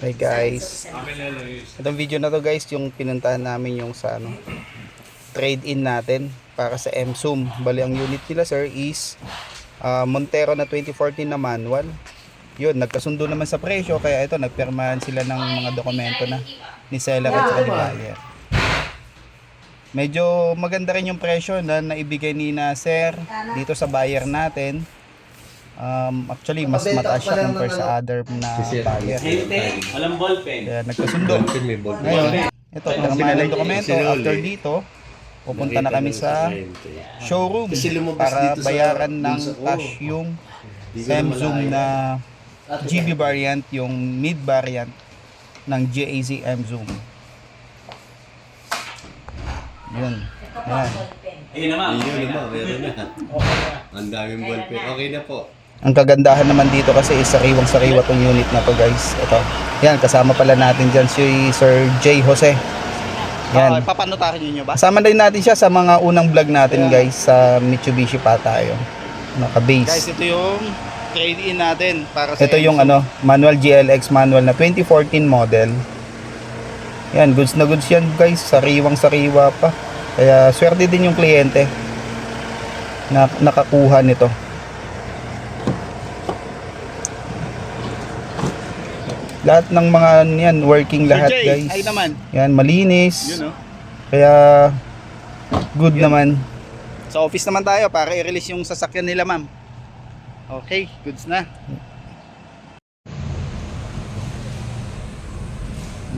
Hey guys, itong video na to guys, yung pinuntahan namin yung sa trade-in natin para sa M-Zoom. Bali ang unit nila sir is Montero na 2014 na manual. Yun, nagkasundo naman sa presyo, kaya ito nagpirmahan sila ng mga dokumento na ni seller at sa ni buyer. Medyo maganda rin yung presyo na naibigay ni na sir dito sa buyer natin. Actually mas mataas siya compare sa other na buyer. Walang ballpen. Kaya nagkasundo. Ngayon, ito pinamahan ng dokumento. After dito, pupunta na kami sa showroom para bayaran ng cash yung M-Zoom na GB variant, yung mid variant ng GAZ M-Zoom. Yun. Yan. Ayun naman. Meron na. Ang daming ballpen. Okay na po. Ang kagandahan naman dito kasi is sariwang-sariwa tong unit na to guys. Ito. Yan, kasama pala natin dyan si Sir J. Jose. Yan. Papanotarin niyo ba? Kasama din natin siya sa mga unang vlog natin guys sa Mitsubishi pa tayo. Naka-base. Guys, ito yung trade-in natin para sa Ito yung manual GLX manual na 2014 model. Yan, goods na goods yan guys. Sariwang-sariwa pa. Kaya swerte din yung kliyente na nakakuha nito. Lahat ng mga yan, working lahat Jay, guys. ay naman. Yan, malinis. Yun, oh. Kaya good naman. Sa office naman tayo para i-release yung sasakyan nila, ma'am. Okay, goods na.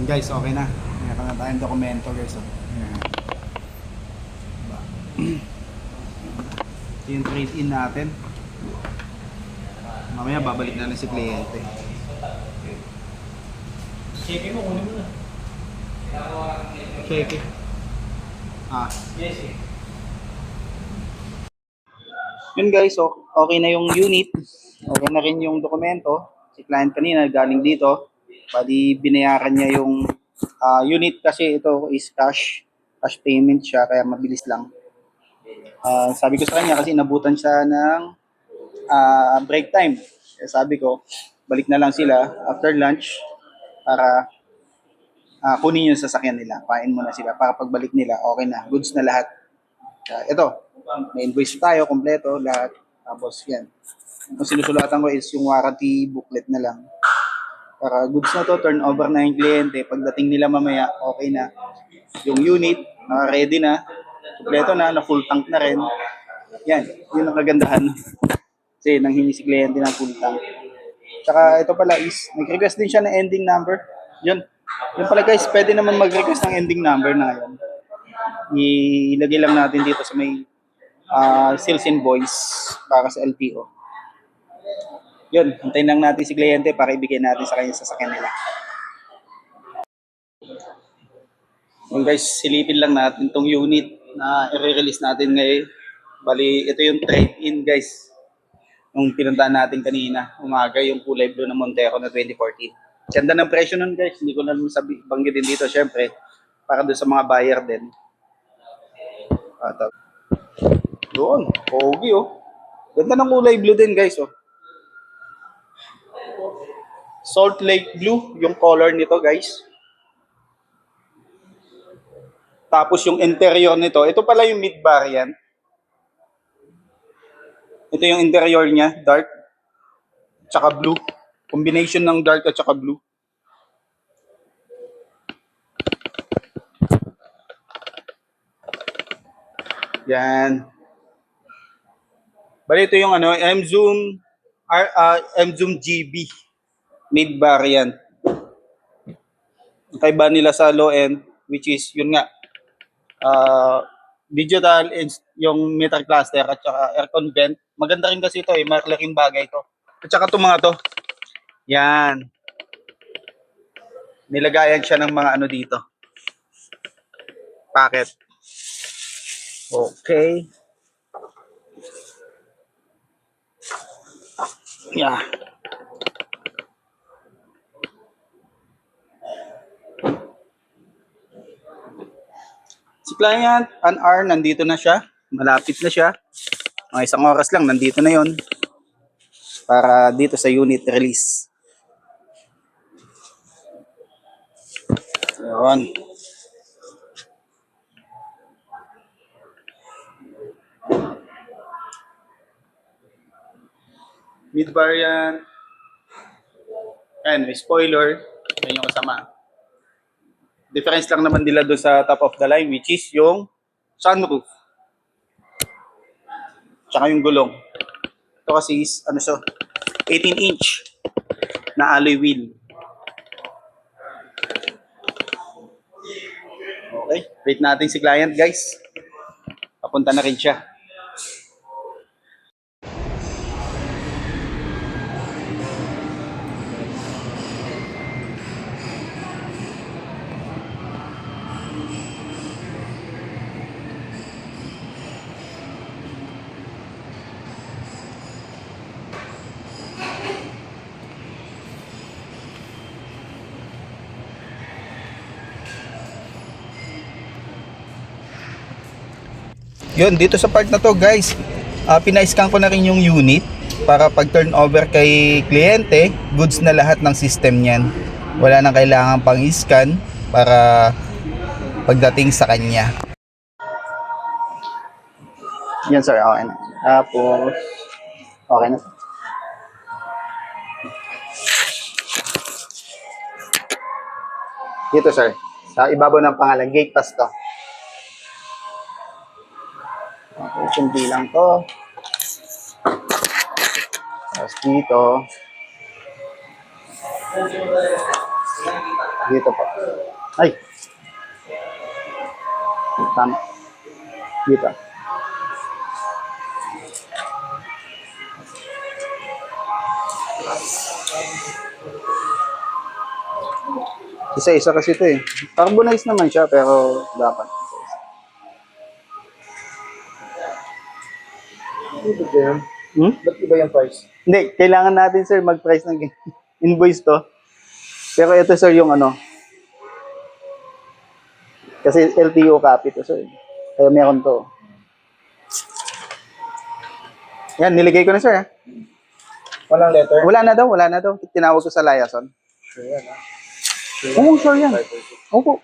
Guys, okay na. Meron na tayong dokumento guys. Ito yung trade-in natin. Mamaya babalik na si kliyente. Check mo, kunin mo na. Check. Yes, eh. Yun guys, okay na yung unit. Okay na rin yung dokumento. Si client kanina galing dito. Bali binayaran niya yung unit kasi ito is cash payment siya kaya mabilis lang. Sabi ko sa kanya kasi inabutan siya ng break time. Kaya sabi ko, balik na lang sila after lunch para kunin yung sasakyan nila. Pain muna sila para pagbalik nila, okay na. Goods na lahat. Ito, may invoice tayo, kompleto, lahat. Tapos yan. Ang sinusulatan ko is yung warranty booklet na lang. Para goods na to, turn over na yung kliyente. Pagdating nila mamaya, okay na. Yung unit, naka-ready na. Kompleto na full tank na rin. Yan, yun ang kagandahan. Kasi nanghingi si kliyente ng full tank. Tsaka ito pala is, nag-request din siya ng ending number. Yun. Yun pala guys, pwede naman mag-request ng ending number na ngayon. Ilagay lang natin dito sa may sales invoice para sa LTO. Yun, hintayin lang natin si kliyente para ibigay natin sa kanya sasakyan nila. Yun guys, silipin lang natin tong unit na i-release natin ngayon. Bali, ito yung trade-in guys. Nung pinuntahan natin kanina, umaga yung kulay blue ng Montero na 2014. Ganda ng presyo nun guys, hindi ko na banggitin dito syempre, para doon sa mga buyer din. Doon, pogi oh. Ganda ng kulay blue din guys oh. Salt Lake Blue yung color nito guys. Tapos yung interior nito, ito pala yung mid variant. Ito yung interior niya, dark tsaka blue. Combination ng dark at tsaka blue. Yan. Bali ito yung M-Zoom M-Zoom GB mid variant. Ang kaiba nila sa low end which is yun nga digital yung meter cluster at saka aircon vent. Maganda rin kasi ito malaking bagay ito. At saka itong mga to. Yan. Nilagayan siya ng mga dito. Packet. Okay. Yeah. Si client, an hour, nandito na siya. Malapit na siya. Mga isang oras lang, nandito na yon para dito sa unit release. Yun. Mid variant. Ayan, may spoiler. Yan yung kasama. Difference lang naman nila doon sa top of the line, which is yung sunroof. Tsaka yung gulong. Ito kasi is, ano siya, 18-inch na alloy wheel. Okay, wait natin si client, guys. Papunta na rin siya. Yun, dito sa part na to guys, pina-scan ko na rin yung unit para pag turnover kay kliyente, goods na lahat ng system niyan. Wala nang kailangan pang i-scan para pagdating sa kanya. Yan sir, okay na. Tapos, okay na. Dito sir, sa ibabaw ng pangalan, gate pass to. Okay, simple lang to. Tapos dito. Dito po. Ay! Tama. Dito. Isa-isa kasi ito eh. Carbonize naman siya pero dapat. Ba't iba yung price? Hindi, kailangan natin sir mag-price ng invoice to. Pero ito sir yung ano. Kasi LTO copy to sir. Kaya meron to. Yan, niligay ko na sir ha. Walang letter? Wala na daw. Tinawag ko sa liaison. Sure yan, ha? Oo, sure yan. Opo.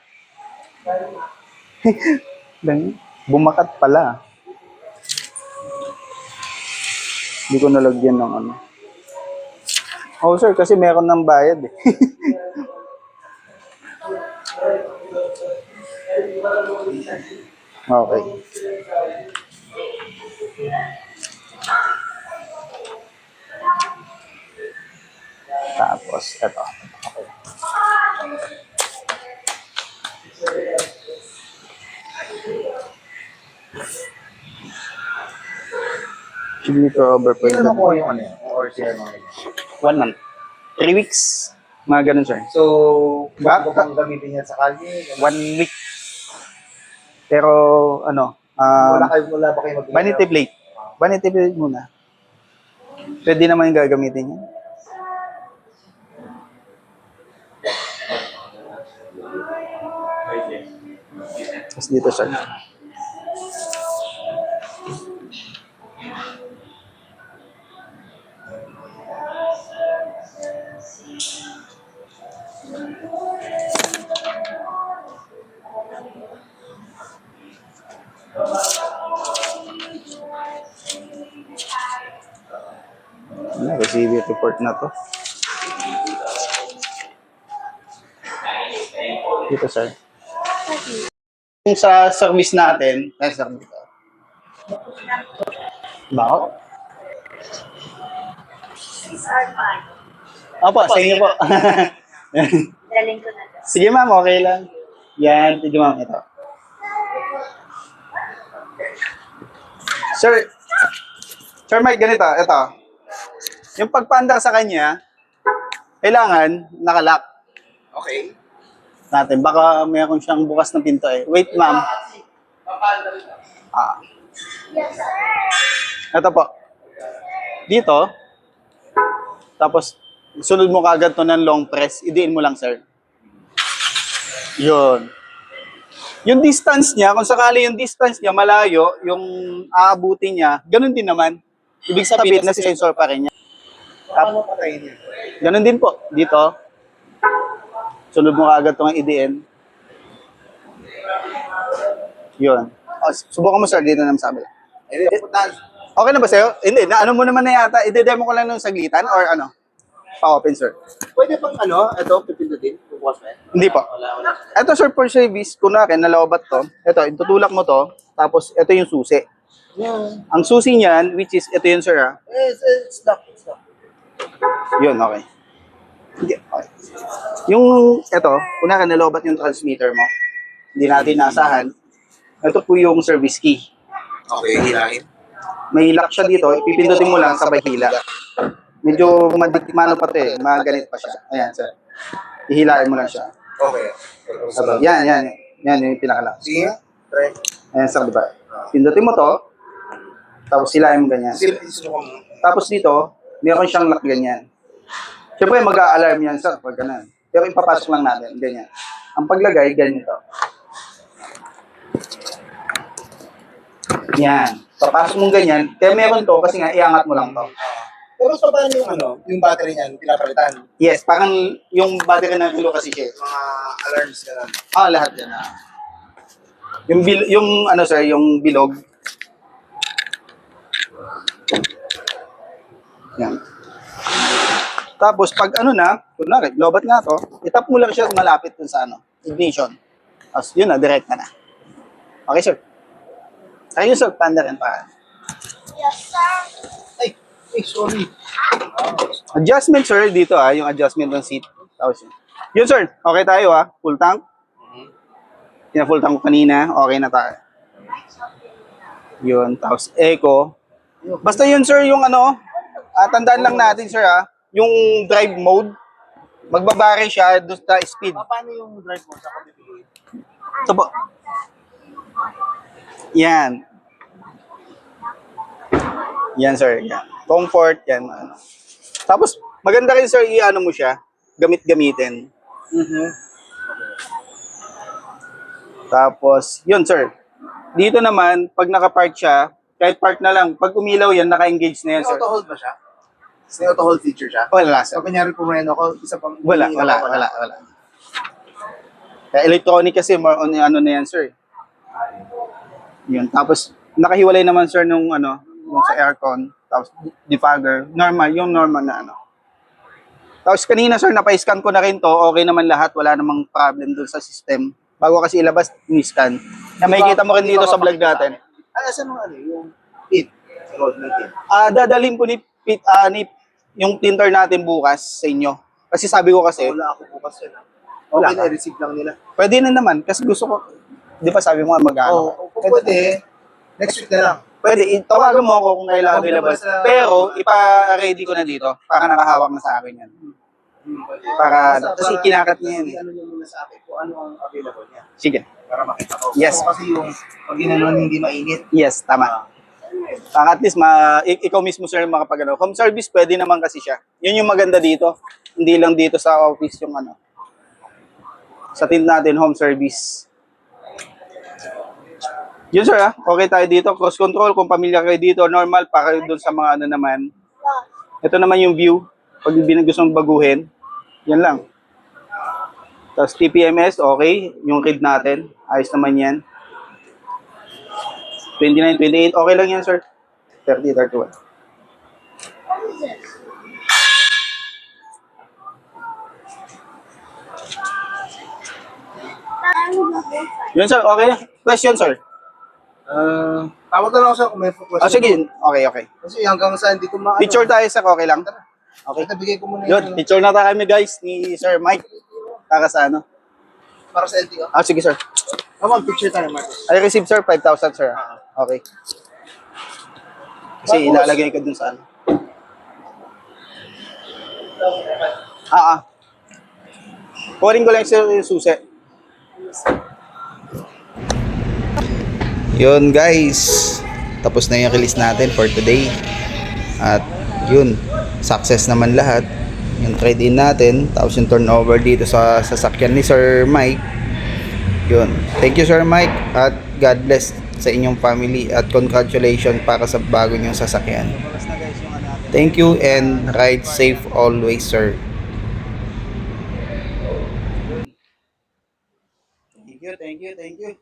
Bumakat pala. Hindi ko nalagyan ng ano. Oh sir, kasi meron ng bayad eh. Okay. Tapos, eto. Okay. Signature over point. Ano po yung ano? Or share mo? 1 month. 3 weeks. Mga ganun, sir. So, Ba- bago kang gamitin yan sa kalye? 1 week. Pero, ano, Wala ba kayo mag- vanity plate. Vanity plate muna. Pwede naman yung gagamitin niya. Tapos dito, sir. Receive report na to. Dito, sir. Yung sa service natin, sir, dito. Bako? Opo, sa inyo po. Daling ko na to. Sige ma'am, okay lang. Yan, sige ma'am, ito. Sir Mike, ganito, ito. Yung pagpaandar sa kanya, kailangan nakalock. Okay. Natin, baka mayroon siyang bukas na pinto eh. Wait ma'am. Ito po. Dito, tapos sunod mo kagad to ng long press, idiin mo lang sir. Yun. Yung distance niya, kung sakali yung distance niya malayo, yung aabutin niya, ganun din naman. Ibig sabihin na sensor pa rin niya. Paano patayin yan? Ganun din po. Dito, sunod mo kagad itong IDN. Yun. Subukan mo sir, dito naman sabi. Hindi, puntahan. Okay na ba sa'yo? Hindi, ano mo naman na yata. I-demo ko lang ng saglitan or ano? Pa-open sir. Pwede bang ano, ito, pipindutin? Bukas ba yan? Hindi po. Wala. Ito sir, for service, kunwari, nalobat to. Ito, itutulak mo to. Tapos, ito yung susi. Yeah. Ang susi niyan, which is, ito yun sir ha. It's locked. It's locked. Yun, okay. Hindi, okay. Yung, ito, kunwari, nalobat yung transmitter mo. Hindi natin naasahan. Ito po yung service key. Okay, hilahin. May lock siya dito, ipipindutin mo lang sabay hila. Medyo mano pa to eh, maganit pa siya. Ayan, sir. Ihilain mo lang siya. Okay. Sabay. Yan yung pinaka-lock. Sige. Try. Ayan, sir, diba? Pindutin mo to, tapos hilain mo ganyan. Sige, isusukan mo. Tapos dito, meron siyang lock ganyan. Siyempre, mag-a-alarm yan, sir, pag ganun. Pero ipapasok lang natin, ganyan. Ang paglagay, ganyan to. Yan. Papasok mo ganyan. Kaya meron to, kasi nga, iangat mo lang to. Pero sa paano yung ano, yung battery niyan, pinapalitan? Yes, parang yung battery ng kilo kasi siya. Mga alarms ka lang. Lahat yan. Yung ano sir, yung bilog. Yan. Tapos pag ano na, kunwari, lobat nga to, itap mo lang siya malapit dun sa ano, ignition. Tapos yun na, direct na. Okay sir. Ayun sir, panda rin pa. Yes, sir. Ay, sorry. Adjustment sir, dito yung adjustment ng seat. Tapos yun sir, okay tayo full tank. Full tank ko kanina, okay na tayo. Yun, tapos eco. Basta yun sir, yung ano, tandaan lang natin sir yung drive mode, magbabari siya doon sa speed. Paano yung drive mo sa kapitulid? Ito po. Yan. Yan sir, yan. Comfort, yan. Ano. Tapos, maganda rin sir, i-ano mo siya, gamit-gamitin. Tapos, yun sir. Dito naman, pag nakapark siya, kahit park na lang, pag umilaw yan, naka-engage na yan May sir. auto-hold ba siya? May auto-hold feature siya? Wala sir. So, kunyari pumreno ko, isa pang... Wala. Kaya electronic kasi, more on ano na yan sir. Yun. Tapos, nakahiwalay naman sir nung ano, yung sa aircon. Tapos, defogger. Normal, yung normal na ano. Tapos kanina sir, napa-scan ko na rin to. Okay naman lahat. Wala namang problem dun sa system. Bago kasi ilabas, ni-scan. Na makikita mo rin dito sa vlog natin. Ay, asan mo ano, yung pin? Sa road ng pin. Dadalhin ko ni yung tinter natin bukas sa inyo. Kasi sabi ko kasi, Wala ako bukas yun. Wala Okay ka. na, receive lang nila. pwede na naman. Kasi gusto ko, di ba sabi mo nga mag-ano. Oo, pwede. Next week na lang. Pwede, tawagan mo ako kung kailangan available. Pero, ipa-ready ko na dito para nakahawak na sa akin yan. Para, kasi kinakat niya yan eh. Ano niyo muna sa akin kung ano ang available niya. Sige. Para makita ko. Yes. Kasi yung pag ginanon hindi mainit. Yes, tama. At least, ikaw mismo sir makapagano. Home service, pwede naman kasi siya. Yun yung maganda dito. Hindi lang dito sa office yung ano. Sa team natin, home service. Yun sir okay tayo dito. Cross control, kung pamilya kayo dito, normal. Para doon sa mga ano naman. Ito naman yung view. Pag gusto mong baguhin, yan lang. Tapos TPMS, okay. Yung read natin, ayos naman yan. 29, 28, okay lang yan, sir. 30, 31. Yun, sir, okay. Question, sir. Tawag na lang ako sa kung may question. Sige. Okay. Kasi hanggang sa hindi ko Picture tayo, sir, okay lang. Okay. Bigay ko muna Yun, picture na tayo kami, guys, ni Sir Mike. Para sa ano? para sa LTO. Sige, sir. Picture tayo, Marcos. I received, sir, 5,000, sir. Okay. Kasi ilalagay ko dun sa ano. Kunin ko lang sir yung susi. Yun guys, tapos na yung release natin for today. At yun, success naman lahat. Yung trade-in natin, tapos yung turnover dito sa sasakyan ni Sir Mike. Yun, thank you Sir Mike at God bless sa inyong family at congratulations para sa bago nyong sasakyan. Thank you and ride safe always sir. Thank you, thank you, thank you.